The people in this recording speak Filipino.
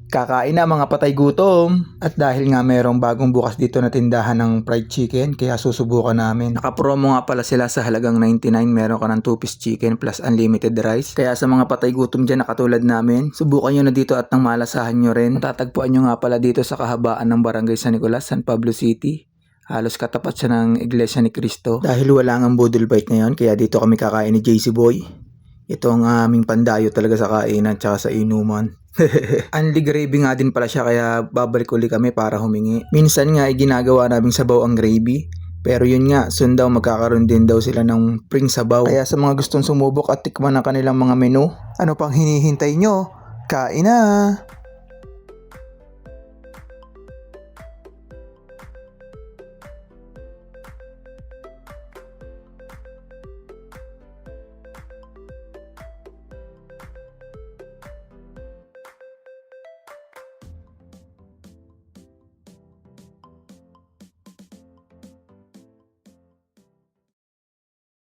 Kakain na mga patay gutom. At dahil nga merong bagong bukas dito na tindahan ng fried chicken, kaya susubukan namin. Nakapromo nga pala sila sa halagang 99, meron ka ng 2-piece chicken plus unlimited rice. Kaya sa mga patay gutom dyan na katulad namin, subukan nyo na dito at nang malasahan nyo rin. Matatagpuan nyo nga pala dito sa kahabaan ng Barangay San Nicolas, San Pablo City. Halos katapat siya ng Iglesia ni Cristo. Dahil wala nga Boodle Bite ngayon, kaya dito kami kakain ni JC Boy. Ito ang aming pandayo talaga sa kainan tsaka sa inuman. Unli gravy nga din pala siya, kaya babalik uli kami para humingi. Minsan nga ginagawa naming sabaw ang gravy. Pero yun nga, soon daw magkakaroon din daw sila ng pring sabaw. Kaya sa mga gustong sumubok at tikman ng kanilang mga menu, ano pang hinihintay nyo? Kain na!